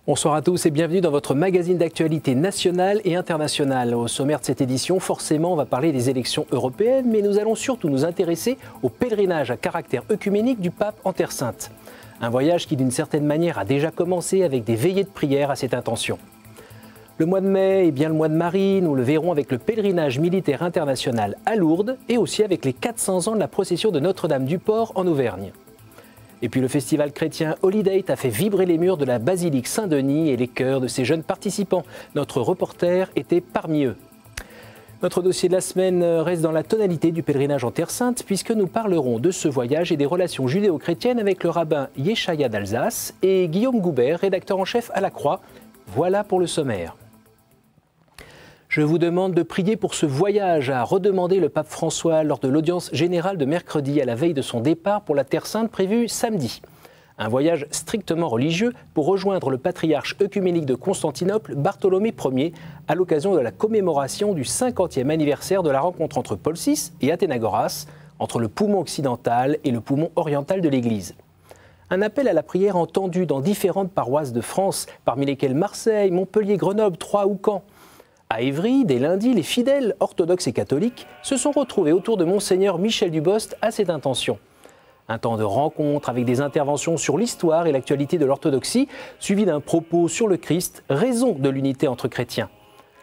Bonsoir à tous et bienvenue dans votre magazine d'actualité nationale et internationale. Au sommaire de cette édition, forcément, on va parler des élections européennes, mais nous allons surtout nous intéresser au pèlerinage à caractère œcuménique du pape en Terre Sainte. Un voyage qui, d'une certaine manière, a déjà commencé avec des veillées de prière à cette intention. Le mois de mai est bien le mois de Marie, nous le verrons avec le pèlerinage militaire international à Lourdes et aussi avec les 400 ans de la procession de Notre-Dame-du-Port en Auvergne. Et puis le festival chrétien Holiday a fait vibrer les murs de la basilique Saint-Denis et les cœurs de ses jeunes participants. Notre reporter était parmi eux. Notre dossier de la semaine reste dans la tonalité du pèlerinage en Terre Sainte puisque nous parlerons de ce voyage et des relations judéo-chrétiennes avec le rabbin Yeshaya d'Alsace et Guillaume Goubert, rédacteur en chef à La Croix. Voilà pour le sommaire. Je vous demande de prier pour ce voyage, a redemandé le pape François lors de l'audience générale de mercredi à la veille de son départ pour la Terre Sainte prévue samedi. Un voyage strictement religieux pour rejoindre le patriarche œcuménique de Constantinople, Bartholomée Ier, à l'occasion de la commémoration du 50e anniversaire de la rencontre entre Paul VI et Athénagoras, entre le poumon occidental et le poumon oriental de l'Église. Un appel à la prière entendu dans différentes paroisses de France, parmi lesquelles Marseille, Montpellier, Grenoble, Troyes ou Caen. À Évry, dès lundi, les fidèles, orthodoxes et catholiques, se sont retrouvés autour de Monseigneur Michel Dubost à cette intention. Un temps de rencontre avec des interventions sur l'histoire et l'actualité de l'orthodoxie, suivi d'un propos sur le Christ, raison de l'unité entre chrétiens.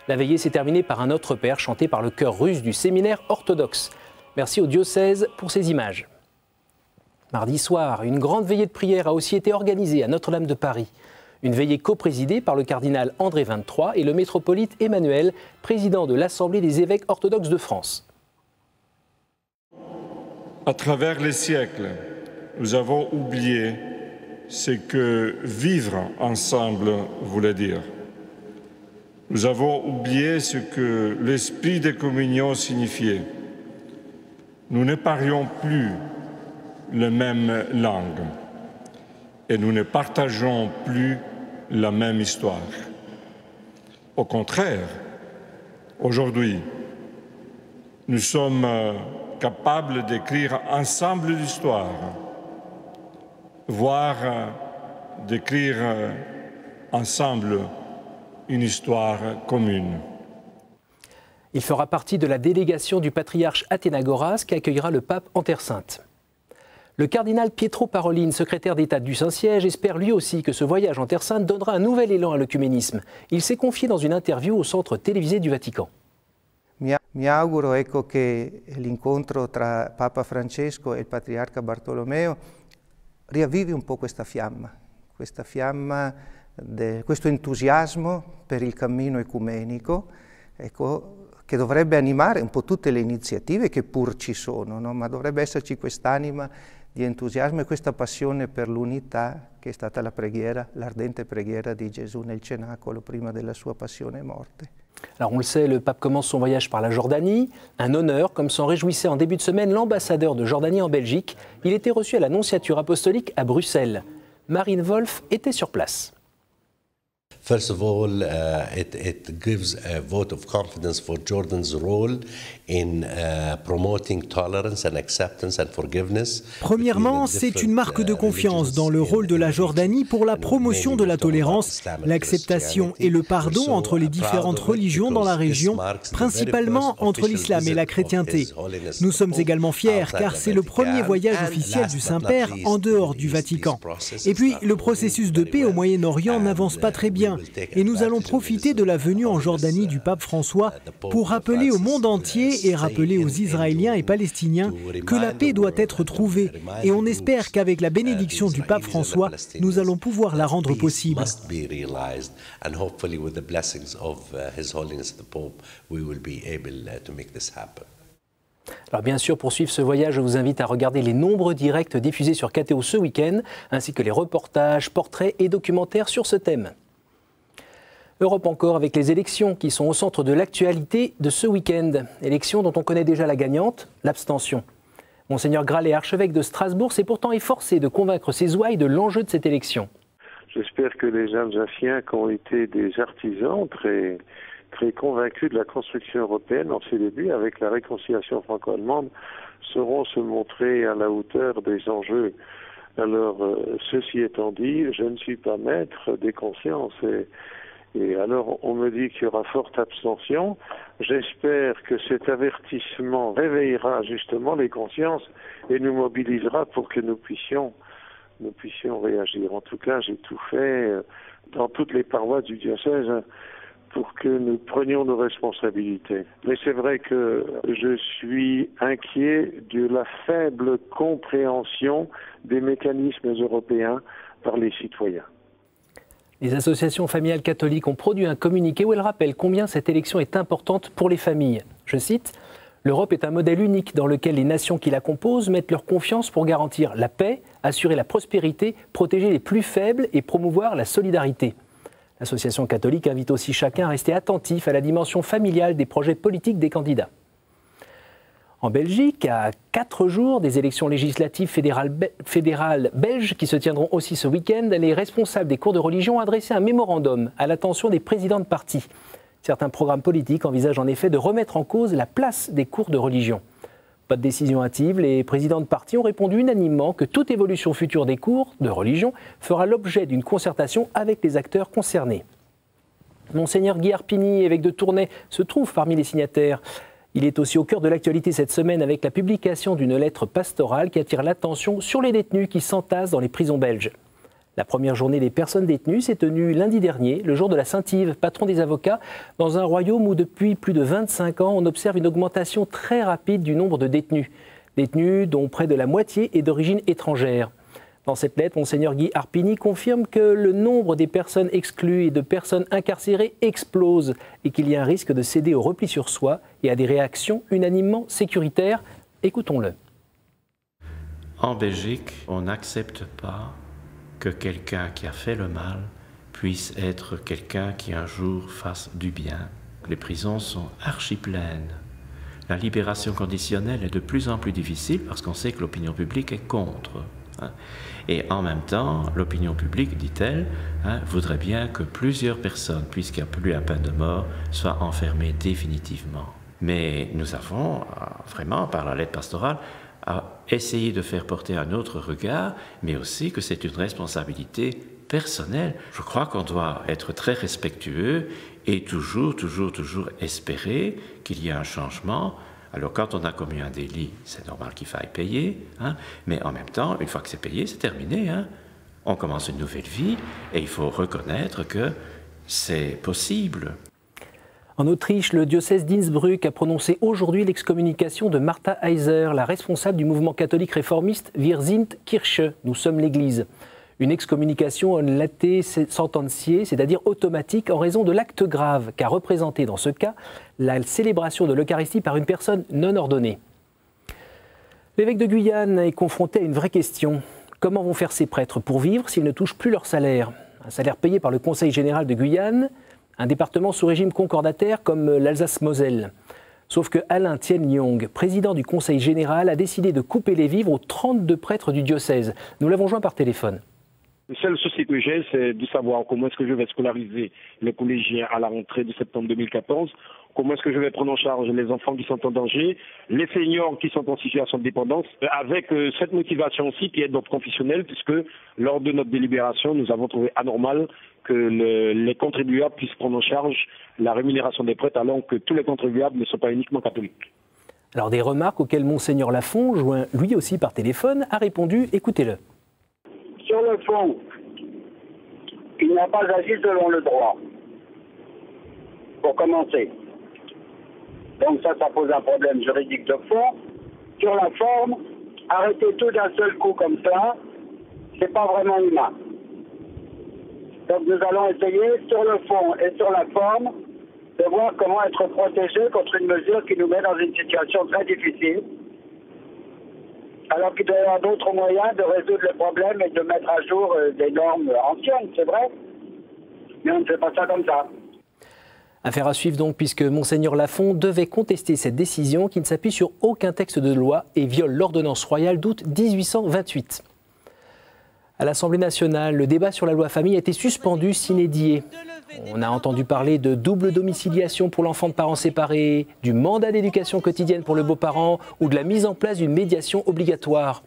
La veillée s'est terminée par un Notre Père chanté par le chœur russe du séminaire orthodoxe. Merci au diocèse pour ces images. Mardi soir, une grande veillée de prière a aussi été organisée à Notre-Dame de Paris. Une veillée coprésidée par le cardinal André XXIII et le métropolite Emmanuel, président de l'Assemblée des évêques orthodoxes de France. À travers les siècles, nous avons oublié ce que vivre ensemble voulait dire. Nous avons oublié ce que l'esprit de communion signifiait. Nous ne parlions plus la même langue et nous ne partageons plus la même histoire. Au contraire, aujourd'hui, nous sommes capables d'écrire ensemble l'histoire, voire d'écrire ensemble une histoire commune. Il fera partie de la délégation du patriarche Athénagoras qui accueillera le pape en Terre Sainte. Le cardinal Pietro Parolin, secrétaire d'État du Saint-Siège, espère lui aussi que ce voyage en Terre Sainte donnera un nouvel élan à l'œcuménisme. Il s'est confié dans une interview au centre télévisé du Vatican. Mi auguro che l'incontro tra Papa Francesco e il Patriarca Bartolomeo riavvivi un po' questa fiamma questo entusiasmo per il cammino ecumenico, che dovrebbe animare un po' tutte le iniziative che pur ci sono, no? Ma dovrebbe esserci quest'anima di entusiasmo e questa passione per l'unità che è stata la preghiera, l'ardente preghiera di Gesù nel cenacolo prima della sua passione e morte. Alors on le sait, le pape commence son voyage par la Jordanie, un honneur, comme s'en réjouissait en début de semaine l'ambassadeur de Jordanie en Belgique. Il était reçu à la nonciature apostolique à Bruxelles. Marine Wolf était sur place. First of all, it gives a vote of confidence for Jordan's role in promoting tolerance and acceptance and forgiveness. Premièrement, c'est une marque de confiance dans le rôle de la Jordanie pour la promotion de la tolérance, l'acceptation et le pardon entre les différentes religions dans la région, principalement entre l'islam et la chrétienté. Nous sommes également fiers car c'est le premier voyage officiel du Saint-Père en dehors du Vatican. Et puis, le processus de paix au Moyen-Orient n'avance pas très bien. Et nous allons profiter de la venue en Jordanie du pape François pour rappeler au monde entier et rappeler aux Israéliens et Palestiniens que la paix doit être trouvée. Et on espère qu'avec la bénédiction du pape François, nous allons pouvoir la rendre possible. Alors bien sûr, pour suivre ce voyage, je vous invite à regarder les nombreux directs diffusés sur KTO ce week-end, ainsi que les reportages, portraits et documentaires sur ce thème. Europe encore avec les élections qui sont au centre de l'actualité de ce week-end. Élections dont on connaît déjà la gagnante, l'abstention. Monseigneur Gralet, archevêque de Strasbourg, s'est pourtant efforcé de convaincre ses ouailles de l'enjeu de cette élection. J'espère que les Alsaciens, qui ont été des artisans très convaincus de la construction européenne en ses débuts, avec la réconciliation franco-allemande, sauront se montrer à la hauteur des enjeux. Alors, ceci étant dit, je ne suis pas maître des consciences. Et alors, on me dit qu'il y aura forte abstention. J'espère que cet avertissement réveillera justement les consciences et nous mobilisera pour que nous puissions réagir. En tout cas, j'ai tout fait dans toutes les paroisses du diocèse pour que nous prenions nos responsabilités. Mais c'est vrai que je suis inquiet de la faible compréhension des mécanismes européens par les citoyens. Les associations familiales catholiques ont produit un communiqué où elles rappellent combien cette élection est importante pour les familles. Je cite, « L'Europe est un modèle unique dans lequel les nations qui la composent mettent leur confiance pour garantir la paix, assurer la prospérité, protéger les plus faibles et promouvoir la solidarité. » L'Association catholique invite aussi chacun à rester attentif à la dimension familiale des projets politiques des candidats. En Belgique, à 4 jours des élections législatives fédérales belges qui se tiendront aussi ce week-end, les responsables des cours de religion ont adressé un mémorandum à l'attention des présidents de partis. Certains programmes politiques envisagent en effet de remettre en cause la place des cours de religion. Pas de décision hâtive, les présidents de partis ont répondu unanimement que toute évolution future des cours de religion fera l'objet d'une concertation avec les acteurs concernés. Monseigneur Guy Arpini, évêque de Tournai, se trouve parmi les signataires. Il est aussi au cœur de l'actualité cette semaine avec la publication d'une lettre pastorale qui attire l'attention sur les détenus qui s'entassent dans les prisons belges. La première journée des personnes détenues s'est tenue lundi dernier, le jour de la Saint-Yves, patron des avocats, dans un royaume où depuis plus de 25 ans, on observe une augmentation très rapide du nombre de détenus. Détenus dont près de la moitié est d'origine étrangère. Dans cette lettre, Monseigneur Guy Arpini confirme que le nombre des personnes exclues et de personnes incarcérées explose et qu'il y a un risque de céder au repli sur soi et à des réactions unanimement sécuritaires. Écoutons-le. En Belgique, on n'accepte pas que quelqu'un qui a fait le mal puisse être quelqu'un qui un jour fasse du bien. Les prisons sont archi pleines. La libération conditionnelle est de plus en plus difficile parce qu'on sait que l'opinion publique est contre. Et en même temps, l'opinion publique, dit-elle, voudrait bien que plusieurs personnes, puisqu'il n'y a plus la peine de mort, soient enfermées définitivement. Mais nous avons vraiment, par la lettre pastorale, essayé de faire porter un autre regard, mais aussi que c'est une responsabilité personnelle. Je crois qu'on doit être très respectueux et toujours espérer qu'il y ait un changement. Alors quand on a commis un délit, c'est normal qu'il faille payer, mais en même temps, une fois que c'est payé, c'est terminé. On commence une nouvelle vie et il faut reconnaître que c'est possible. En Autriche, le diocèse d'Innsbruck a prononcé aujourd'hui l'excommunication de Martha Heiser, la responsable du mouvement catholique réformiste Wir sind Kirche, nous sommes l'Église. Une excommunication en late sentenciée, c'est-à-dire automatique, en raison de l'acte grave qu'a représenté dans ce cas la célébration de l'Eucharistie par une personne non ordonnée. L'évêque de Guyane est confronté à une vraie question. Comment vont faire ces prêtres pour vivre s'ils ne touchent plus leur salaire? Un salaire payé par le Conseil général de Guyane, un département sous régime concordataire comme l'Alsace-Moselle. Sauf que Alain Tien-Lyong, président du Conseil général, a décidé de couper les vivres aux 32 prêtres du diocèse. Nous l'avons joint par téléphone. Le seul souci que j'ai, c'est de savoir comment est-ce que je vais scolariser les collégiens à la rentrée de septembre 2014, comment est-ce que je vais prendre en charge les enfants qui sont en danger, les seniors qui sont en situation de dépendance, avec cette motivation aussi qui est notre confessionnelle, puisque lors de notre délibération, nous avons trouvé anormal que les contribuables puissent prendre en charge la rémunération des prêtres, alors que tous les contribuables ne sont pas uniquement catholiques. Alors des remarques auxquelles Monseigneur Lafont, joint lui aussi par téléphone, a répondu, écoutez-le. Sur le fond, il n'a pas agi selon le droit, pour commencer. Donc ça pose un problème juridique de fond. Sur la forme, arrêter tout d'un seul coup comme ça, c'est pas vraiment humain. Donc nous allons essayer, sur le fond et sur la forme, de voir comment être protégé contre une mesure qui nous met dans une situation très difficile. Alors qu'il doit y avoir d'autres moyens de résoudre le problème et de mettre à jour des normes anciennes, c'est vrai. Mais on ne fait pas ça comme ça. Affaire à suivre donc, puisque Monseigneur Lafond devait contester cette décision qui ne s'appuie sur aucun texte de loi et viole l'ordonnance royale d'août 1828. À l'Assemblée nationale, le débat sur la loi famille a été suspendu sine die. On a entendu parler de double domiciliation pour l'enfant de parents séparés, du mandat d'éducation quotidienne pour le beau-parent ou de la mise en place d'une médiation obligatoire.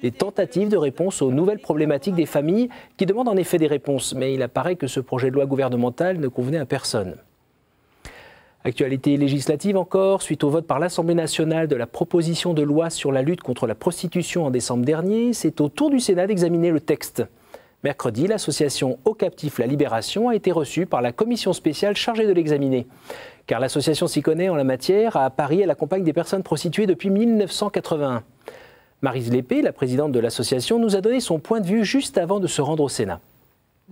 Des tentatives de réponse aux nouvelles problématiques des familles qui demandent en effet des réponses. Mais il apparaît que ce projet de loi gouvernemental ne convenait à personne. Actualité législative encore, suite au vote par l'Assemblée nationale de la proposition de loi sur la lutte contre la prostitution en décembre dernier, c'est au tour du Sénat d'examiner le texte. Mercredi, l'association Au Captif La Libération a été reçue par la commission spéciale chargée de l'examiner. Car l'association s'y connaît en la matière. À Paris, elle accompagne des personnes prostituées depuis 1981. Maryse Lépée, la présidente de l'association, nous a donné son point de vue juste avant de se rendre au Sénat.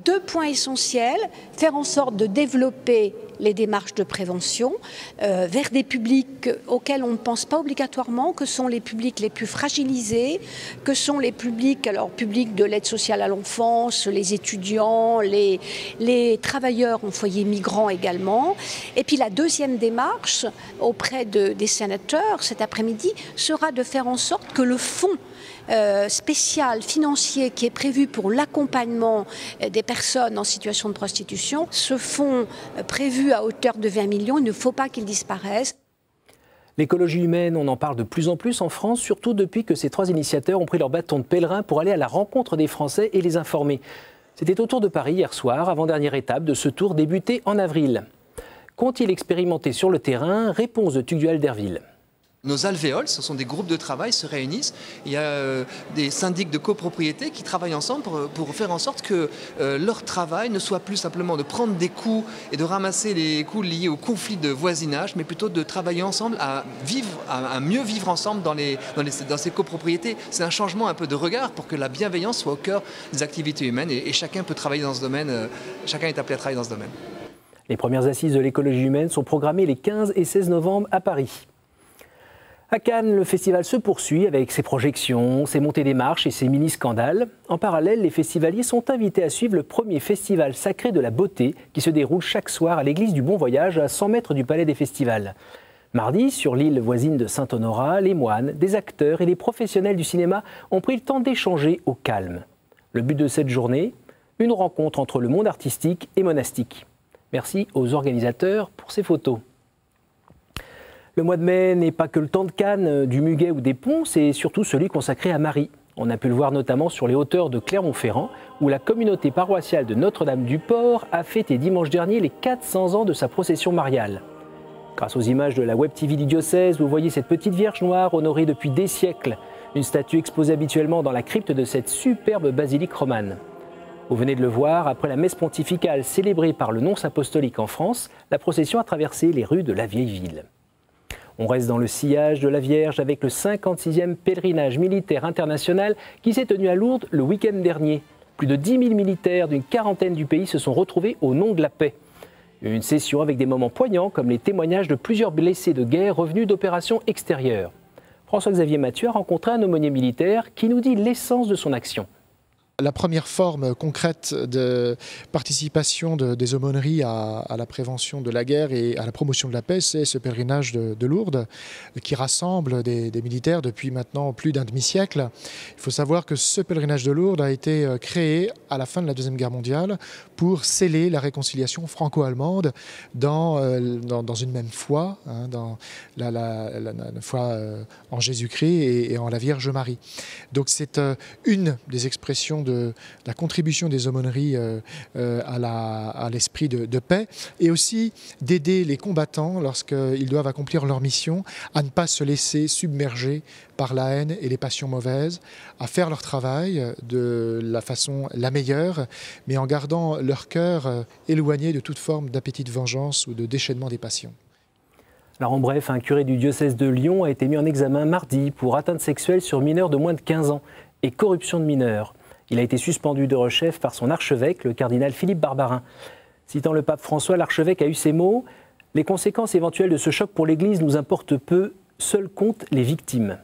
2 points essentiels, faire en sorte de développer les démarches de prévention vers des publics auxquels on ne pense pas obligatoirement, que sont les publics les plus fragilisés, que sont les publics, alors publics de l'aide sociale à l'enfance, les étudiants, les travailleurs en foyer migrants également. Et puis la deuxième démarche auprès des sénateurs cet après-midi sera de faire en sorte que le fonds spécial financier qui est prévu pour l'accompagnement des personnes en situation de prostitution, ce fonds prévu à hauteur de 20 millions, il ne faut pas qu'il disparaisse. L'écologie humaine, on en parle de plus en plus en France, surtout depuis que ces 3 initiateurs ont pris leur bâton de pèlerin pour aller à la rencontre des Français et les informer. C'était au Tour de Paris hier soir, avant-dernière étape de ce tour débuté en avril. Qu'ont-ils expérimenté sur le terrain? Réponse de Tugdual Derville. Nos alvéoles, ce sont des groupes de travail, se réunissent. Il y a des syndics de copropriété qui travaillent ensemble pour faire en sorte que leur travail ne soit plus simplement de prendre des coups et de ramasser les coups liés au conflit de voisinage, mais plutôt de travailler ensemble à mieux vivre ensemble dans ces copropriétés. C'est un changement un peu de regard pour que la bienveillance soit au cœur des activités humaines et chacun peut travailler dans ce domaine, chacun est appelé à travailler dans ce domaine. Les premières assises de l'écologie humaine sont programmées les 15 et 16 novembre à Paris. À Cannes, le festival se poursuit avec ses projections, ses montées des marches et ses mini-scandales. En parallèle, les festivaliers sont invités à suivre le premier festival sacré de la beauté qui se déroule chaque soir à l'église du Bon Voyage à 100 mètres du Palais des Festivals. Mardi, sur l'île voisine de Saint-Honorat, les moines, des acteurs et des professionnels du cinéma ont pris le temps d'échanger au calme. Le but de cette journée, une rencontre entre le monde artistique et monastique. Merci aux organisateurs pour ces photos. Le mois de mai n'est pas que le temps de Cannes, du muguet ou des ponts, c'est surtout celui consacré à Marie. On a pu le voir notamment sur les hauteurs de Clermont-Ferrand, où la communauté paroissiale de Notre-Dame-du-Port a fêté dimanche dernier les 400 ans de sa procession mariale. Grâce aux images de la Web TV du diocèse, vous voyez cette petite Vierge noire honorée depuis des siècles, une statue exposée habituellement dans la crypte de cette superbe basilique romane. Vous venez de le voir, après la messe pontificale célébrée par le nonce apostolique en France, la procession a traversé les rues de la vieille ville. On reste dans le sillage de la Vierge avec le 56e pèlerinage militaire international qui s'est tenu à Lourdes le week-end dernier. Plus de 10 000 militaires d'une quarantaine du pays se sont retrouvés au nom de la paix. Une session avec des moments poignants comme les témoignages de plusieurs blessés de guerre revenus d'opérations extérieures. François-Xavier Mathieu a rencontré un aumônier militaire qui nous dit l'essence de son action. La première forme concrète de participation des aumôneries à la prévention de la guerre et à la promotion de la paix, c'est ce pèlerinage de Lourdes qui rassemble des militaires depuis maintenant plus d'un demi-siècle. Il faut savoir que ce pèlerinage de Lourdes a été créé à la fin de la Deuxième Guerre mondiale pour sceller la réconciliation franco-allemande dans une même foi, dans la foi en Jésus-Christ et en la Vierge Marie. Donc c'est une des expressions de la contribution des aumôneries à l'esprit de paix et aussi d'aider les combattants lorsqu'ils doivent accomplir leur mission à ne pas se laisser submerger par la haine et les passions mauvaises, à faire leur travail de la façon la meilleure, mais en gardant leur cœur éloigné de toute forme d'appétit de vengeance ou de déchaînement des passions. Alors en bref, un curé du diocèse de Lyon a été mis en examen mardi pour atteinte sexuelle sur mineurs de moins de 15 ans et corruption de mineurs. Il a été suspendu de rechef par son archevêque, le cardinal Philippe Barbarin. Citant le pape François, l'archevêque a eu ces mots « Les conséquences éventuelles de ce choc pour l'Église nous importent peu, seules comptent les victimes ».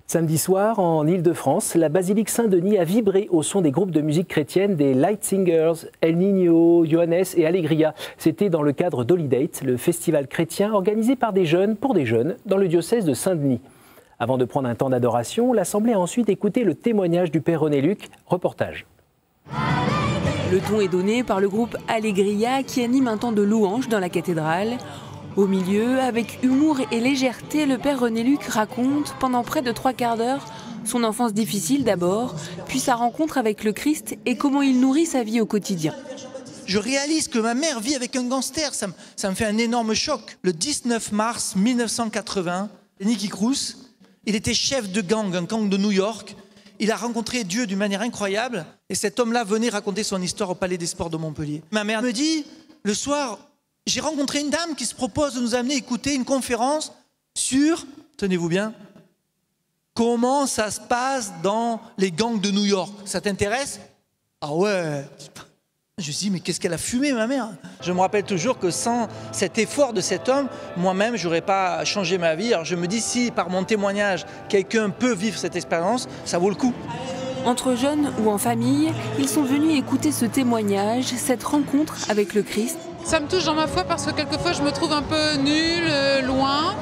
Samedi soir, en Île-de-France, la basilique Saint-Denis a vibré au son des groupes de musique chrétienne des Light Singers, El Niño, Johannes et Alegria. C'était dans le cadre d'Holidate, le festival chrétien organisé par des jeunes pour des jeunes dans le diocèse de Saint-Denis. Avant de prendre un temps d'adoration, l'Assemblée a ensuite écouté le témoignage du père René Luc. Reportage. Le ton est donné par le groupe Alegria qui anime un temps de louange dans la cathédrale. Au milieu, avec humour et légèreté, le père René Luc raconte, pendant près de 3 quarts d'heure, son enfance difficile d'abord, puis sa rencontre avec le Christ et comment il nourrit sa vie au quotidien. Je réalise que ma mère vit avec un gangster, ça me fait un énorme choc. Le 19 mars 1980, Nicky Cruz, il était chef de gang, un gang de New York. Il a rencontré Dieu d'une manière incroyable et cet homme-là venait raconter son histoire au Palais des Sports de Montpellier. Ma mère me dit, le soir, j'ai rencontré une dame qui se propose de nous amener écouter une conférence sur, tenez-vous bien, comment ça se passe dans les gangs de New York. Ça t'intéresse? Ah ouais. Je me dis, mais qu'est-ce qu'elle a fumé, ma mère? Je me rappelle toujours que sans cet effort de cet homme, moi-même, je n'aurais pas changé ma vie. Alors je me dis, si par mon témoignage, quelqu'un peut vivre cette expérience, ça vaut le coup. Entre jeunes ou en famille, ils sont venus écouter ce témoignage, cette rencontre avec le Christ. Ça me touche dans ma foi parce que quelquefois je me trouve un peu nulle, loin.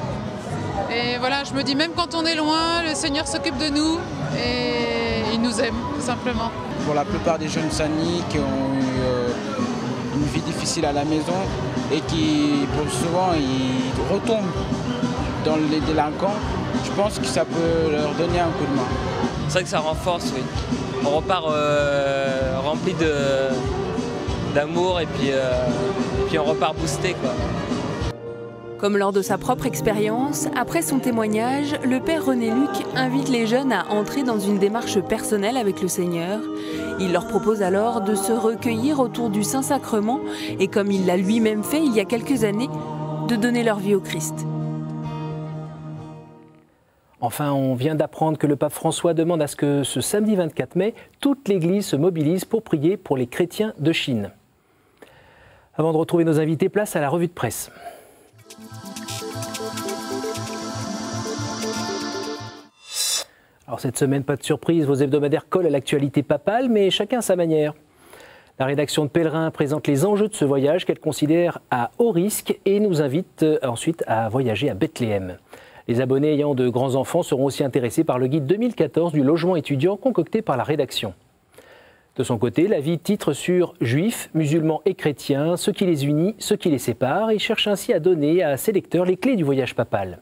Et voilà, je me dis même quand on est loin, le Seigneur s'occupe de nous et il nous aime, tout simplement. Pour la plupart des jeunes Sani qui ont eu une vie difficile à la maison et qui, souvent, ils retombent dans les délinquants, je pense que ça peut leur donner un coup de main. C'est vrai que ça renforce, oui. On repart rempli d'amour et puis on repart boosté, quoi. Comme lors de sa propre expérience, après son témoignage, le père René Luc invite les jeunes à entrer dans une démarche personnelle avec le Seigneur. Il leur propose alors de se recueillir autour du Saint-Sacrement et, comme il l'a lui-même fait il y a quelques années, de donner leur vie au Christ. Enfin, on vient d'apprendre que le pape François demande à ce que ce samedi 24 mai, toute l'Église se mobilise pour prier pour les chrétiens de Chine. Avant de retrouver nos invités, place à la revue de presse. Alors cette semaine, pas de surprise, vos hebdomadaires collent à l'actualité papale, mais chacun à sa manière. La rédaction de Pèlerin présente les enjeux de ce voyage qu'elle considère à haut risque et nous invite ensuite à voyager à Bethléem. Les abonnés ayant de grands enfants seront aussi intéressés par le guide 2014 du logement étudiant concocté par la rédaction. De son côté, La Vie titre sur Juifs, musulmans et chrétiens, ce qui les unit, ce qui les sépare, et cherche ainsi à donner à ses lecteurs les clés du voyage papal.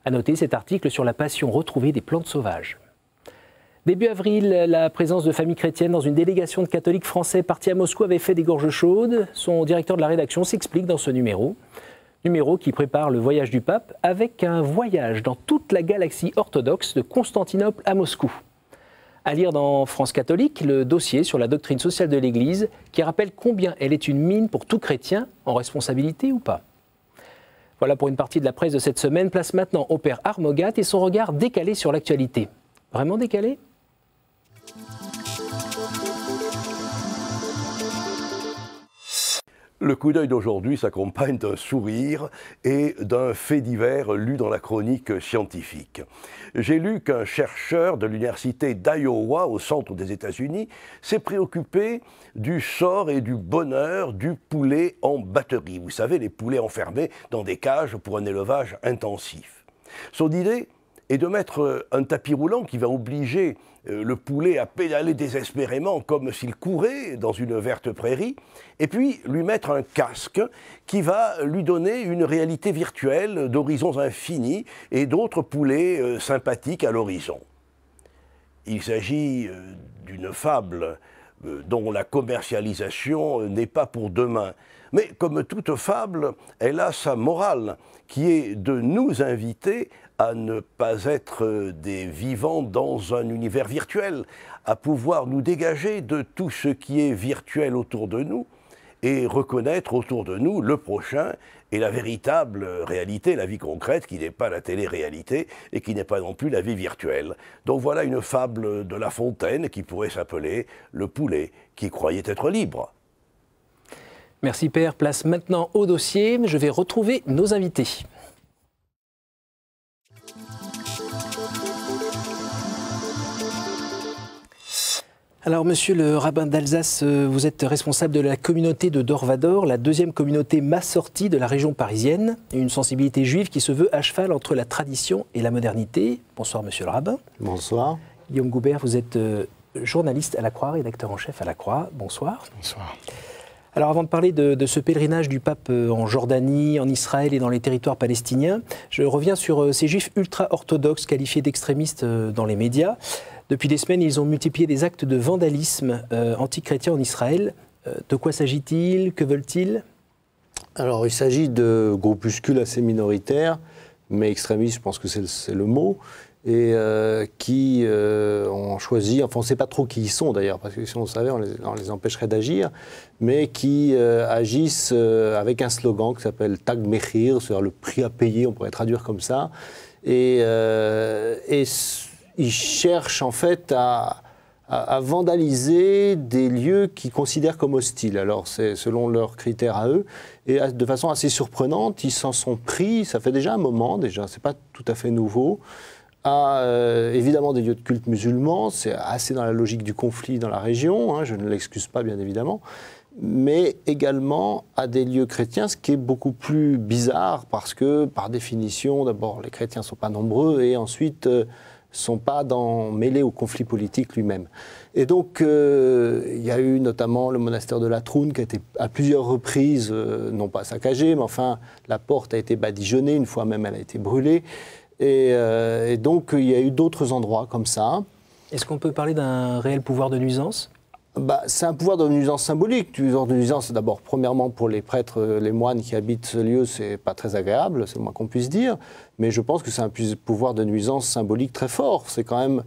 À noter cet article sur la passion retrouvée des plantes sauvages. Début avril, la présence de familles chrétiennes dans une délégation de catholiques français partis à Moscou avait fait des gorges chaudes. Son directeur de la rédaction s'explique dans ce numéro qui prépare le voyage du pape avec un voyage dans toute la galaxie orthodoxe de Constantinople à Moscou. À lire dans France Catholique, le dossier sur la doctrine sociale de l'Église qui rappelle combien elle est une mine pour tout chrétien, en responsabilité ou pas. Voilà pour une partie de la presse de cette semaine. Place maintenant au père Armogat et son regard décalé sur l'actualité. Vraiment décalé ? Le coup d'œil d'aujourd'hui s'accompagne d'un sourire et d'un fait divers lu dans la chronique scientifique. J'ai lu qu'un chercheur de l'université d'Iowa, au centre des États-Unis, s'est préoccupé du sort et du bonheur du poulet en batterie. Vous savez, les poulets enfermés dans des cages pour un élevage intensif. Son idée est de mettre un tapis roulant qui va obliger le poulet à pédaler désespérément comme s'il courait dans une verte prairie, et puis lui mettre un casque qui va lui donner une réalité virtuelle d'horizons infinis et d'autres poulets sympathiques à l'horizon. Il s'agit d'une fable dont la commercialisation n'est pas pour demain. Mais comme toute fable, elle a sa morale, qui est de nous inviter à ne pas être des vivants dans un univers virtuel, à pouvoir nous dégager de tout ce qui est virtuel autour de nous et reconnaître autour de nous le prochain et la véritable réalité, la vie concrète, qui n'est pas la télé-réalité et qui n'est pas non plus la vie virtuelle. Donc voilà une fable de La Fontaine qui pourrait s'appeler « Le poulet qui croyait être libre ». Merci Père. Place maintenant au dossier. Je vais retrouver nos invités. Alors, monsieur le rabbin d'Alsace, vous êtes responsable de la communauté de Dorvador, la deuxième communauté massortie de la région parisienne, une sensibilité juive qui se veut à cheval entre la tradition et la modernité. Bonsoir, monsieur le rabbin. Bonsoir. Guillaume Goubert, vous êtes journaliste à la Croix, rédacteur en chef à la Croix. Bonsoir. Bonsoir. Alors, avant de parler de ce pèlerinage du pape en Jordanie, en Israël et dans les territoires palestiniens, je reviens sur ces juifs ultra-orthodoxes qualifiés d'extrémistes dans les médias. Depuis des semaines, ils ont multiplié des actes de vandalisme anti-chrétien en Israël. De quoi s'agit-il? Que veulent-ils? Alors, il s'agit de groupuscules assez minoritaires, mais extrémistes, je pense que c'est le mot, et qui ont choisi, enfin on ne sait pas trop qui ils sont d'ailleurs, parce que si on le savait, on les empêcherait d'agir, mais qui agissent avec un slogan qui s'appelle Tag Mechir, c'est-à-dire le prix à payer, on pourrait traduire comme ça, et ils cherchent en fait à vandaliser des lieux qu'ils considèrent comme hostiles. Alors c'est selon leurs critères à eux, et de façon assez surprenante, ils s'en sont pris, ça fait déjà un moment, c'est pas tout à fait nouveau, à évidemment des lieux de culte musulmans, c'est assez dans la logique du conflit dans la région, hein, je ne l'excuse pas bien évidemment, mais également à des lieux chrétiens, ce qui est beaucoup plus bizarre parce que par définition, d'abord les chrétiens ne sont pas nombreux et ensuite ne sont pas mêlés au conflit politique lui-même. Et donc il y a eu notamment le monastère de la Troune qui a été à plusieurs reprises, non pas saccagé, mais enfin la porte a été badigeonnée, une fois même elle a été brûlée. Et donc, il y a eu d'autres endroits comme ça. Est-ce qu'on peut parler d'un réel pouvoir de nuisance? C'est un pouvoir de nuisance symbolique. Le pouvoir de nuisance, d'abord, premièrement, pour les prêtres, les moines qui habitent ce lieu, c'est pas très agréable, c'est le moins qu'on puisse dire. Mais je pense que c'est un pouvoir de nuisance symbolique très fort. C'est quand même,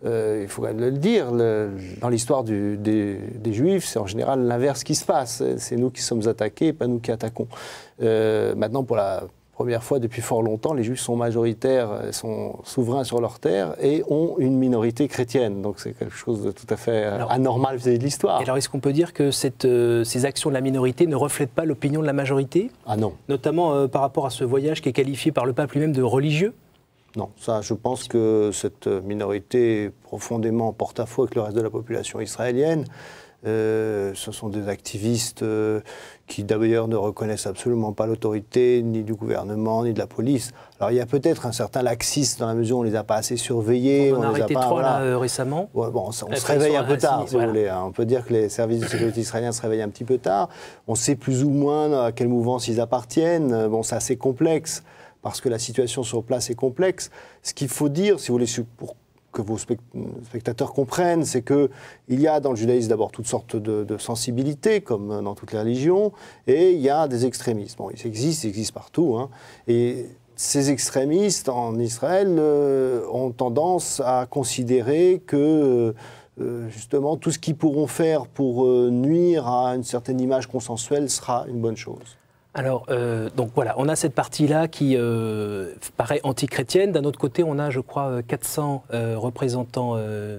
il faut quand même le dire, dans l'histoire des Juifs, c'est en général l'inverse qui se passe. C'est nous qui sommes attaqués, pas nous qui attaquons. Maintenant, pour la première fois depuis fort longtemps, les Juifs sont majoritaires, sont souverains sur leur terre et ont une minorité chrétienne. Donc c'est quelque chose de tout à fait anormal vis-à-vis de l'histoire. Alors est-ce qu'on peut dire que ces actions de la minorité ne reflètent pas l'opinion de la majorité? Ah non. Notamment par rapport à ce voyage qui est qualifié par le pape lui-même de religieux? Non, ça, je pense que cette minorité est profondément en porte-à-faux avec le reste de la population israélienne. Ce sont des activistes qui d'ailleurs ne reconnaissent absolument pas l'autorité ni du gouvernement ni de la police. Alors il y a peut-être un certain laxisme dans la mesure où on ne les a pas assez surveillés. On a arrêté trois récemment. Ouais, bon, on se réveille un peu tard, si vous voulez. On peut dire que les services de sécurité israéliens se réveillent un petit peu tard. On sait plus ou moins à quelle mouvance ils appartiennent. Bon, c'est assez complexe parce que la situation sur place est complexe. Ce qu'il faut dire, si vous voulez, pour que vos spectateurs comprennent, c'est qu'il y a dans le judaïsme d'abord toutes sortes de sensibilités, comme dans toutes les religions, et il y a des extrémistes. Bon, ils existent partout, hein, et ces extrémistes en Israël ont tendance à considérer que justement tout ce qu'ils pourront faire pour nuire à une certaine image consensuelle sera une bonne chose. Alors, donc voilà, on a cette partie-là qui paraît anti-chrétienne. D'un autre côté, on a, je crois, 400 représentants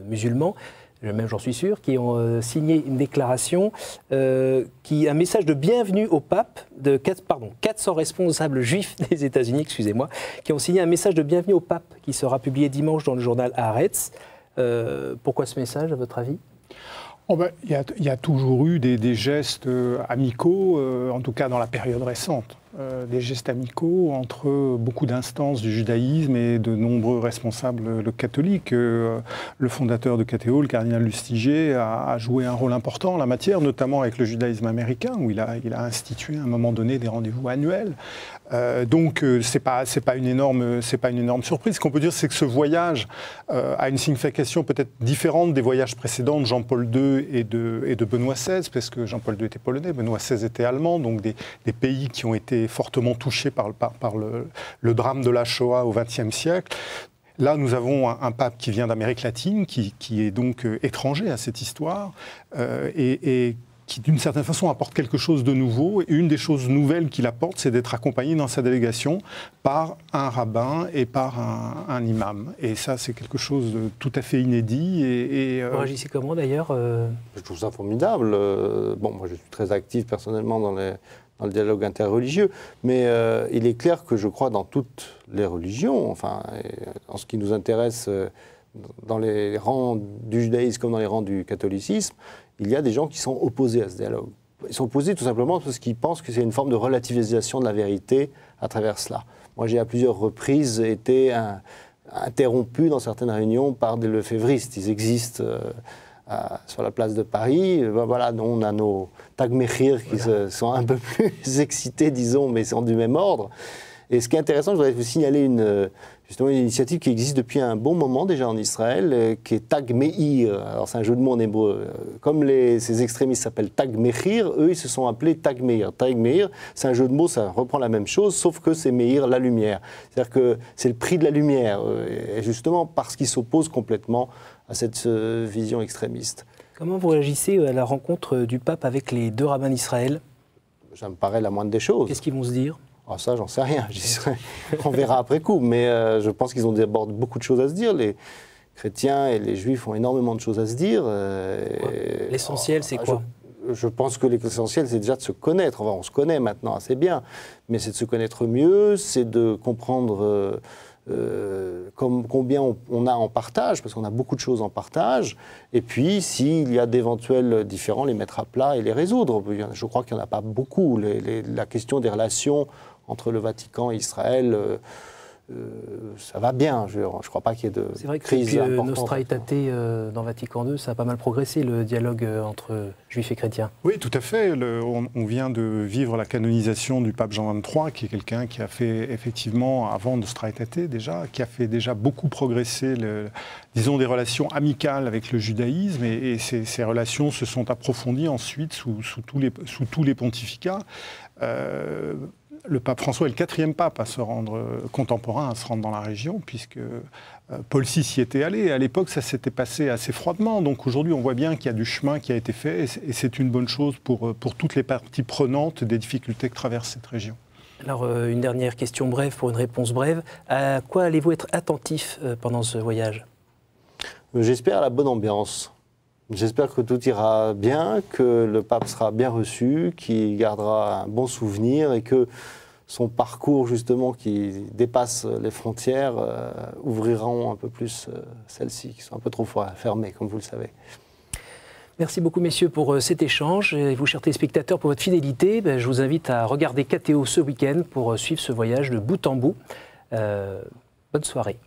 musulmans, même j'en suis sûr, qui ont signé une déclaration, un message de bienvenue au pape, 400 responsables juifs des États-Unis, excusez-moi, qui ont signé un message de bienvenue au pape qui sera publié dimanche dans le journal Haaretz. Pourquoi ce message, à votre avis ? Il y a toujours eu des gestes amicaux, en tout cas dans la période récente, des gestes amicaux entre beaucoup d'instances du judaïsme et de nombreux responsables catholiques. Le fondateur de KTO, le cardinal Lustiger, a joué un rôle important en la matière, notamment avec le judaïsme américain, où il a institué à un moment donné des rendez-vous annuels. Donc c'est pas une énorme surprise. Ce qu'on peut dire, c'est que ce voyage a une signification peut-être différente des voyages précédents de Jean-Paul II et de Benoît XVI, parce que Jean-Paul II était polonais, Benoît XVI était allemand, donc des pays qui ont été fortement touchés par le drame de la Shoah au XXe siècle. Là, nous avons un pape qui vient d'Amérique latine, qui est donc étranger à cette histoire, et qui, d'une certaine façon, apporte quelque chose de nouveau. Et une des choses nouvelles qu'il apporte, c'est d'être accompagné dans sa délégation par un rabbin et par un imam. Et ça, c'est quelque chose de tout à fait inédit. Vous réagissez comment, d'ailleurs Je trouve ça formidable. Bon, moi, je suis très actif, personnellement, dans le dialogue interreligieux, mais il est clair que je crois dans toutes les religions, enfin, en ce qui nous intéresse, dans les rangs du judaïsme comme dans les rangs du catholicisme, il y a des gens qui sont opposés à ce dialogue. Ils sont opposés tout simplement parce qu'ils pensent que c'est une forme de relativisation de la vérité à travers cela. Moi, j'ai à plusieurs reprises été interrompu dans certaines réunions par des lefévristes. Ils existent sur la place de Paris. Voilà, on a nos Tag Mechir qui sont un peu plus excités, disons, mais sont du même ordre. Et ce qui est intéressant, je voudrais vous signaler justement une initiative qui existe depuis un bon moment déjà en Israël, qui est Tag Meir. Alors c'est un jeu de mots en hébreu. Comme ces extrémistes s'appellent Tag Mechir, eux ils se sont appelés Tag Meir. Tag Meir, c'est un jeu de mots, ça reprend la même chose, sauf que c'est Meir, la lumière. C'est-à-dire que c'est le prix de la lumière, et justement parce qu'ils s'opposent complètement à cette vision extrémiste. Comment vous réagissez à la rencontre du pape avec les 2 rabbins d'Israël? Ça me paraît la moindre des choses. Qu'est-ce qu'ils vont se dire? Ah, ça, j'en sais rien. On verra après coup. Mais je pense qu'ils ont d'abord beaucoup de choses à se dire. Les chrétiens et les juifs ont énormément de choses à se dire. L'essentiel, c'est quoi? Je pense que l'essentiel, c'est déjà de se connaître. Enfin, on se connaît maintenant assez bien. Mais c'est de se connaître mieux, c'est de comprendre combien on a en partage, parce qu'on a beaucoup de choses en partage. Et puis, s'il y a d'éventuels différends, les mettre à plat et les résoudre. Je crois qu'il n'y en a pas beaucoup. La question des relations entre le Vatican et Israël, ça va bien. Je ne crois pas qu'il y ait de crise importante. C'est vrai que depuis Nostra Aetate dans Vatican II, ça a pas mal progressé, le dialogue entre juifs et chrétiens. Oui, tout à fait. On vient de vivre la canonisation du pape Jean XXIII, qui est quelqu'un qui a fait effectivement, avant Nostra Aetate déjà, qui a fait déjà beaucoup progresser, disons, des relations amicales avec le judaïsme, et ces relations se sont approfondies ensuite sous tous les pontificats. Le pape François est le 4e pape à se rendre contemporain, à se rendre dans la région, puisque Paul VI y était allé. À l'époque, ça s'était passé assez froidement. Donc aujourd'hui, on voit bien qu'il y a du chemin qui a été fait, et c'est une bonne chose pour toutes les parties prenantes des difficultés que traverse cette région. Alors, une dernière question brève pour une réponse brève. À quoi allez-vous être attentif pendant ce voyage? J'espère à la bonne ambiance. J'espère que tout ira bien, que le pape sera bien reçu, qu'il gardera un bon souvenir et que son parcours, justement, qui dépasse les frontières, ouvriront un peu plus celles-ci, qui sont un peu trop fermées, comme vous le savez. Merci beaucoup, messieurs, pour cet échange. Et vous, chers téléspectateurs, pour votre fidélité. Je vous invite à regarder KTO ce week-end pour suivre ce voyage de bout en bout. Bonne soirée.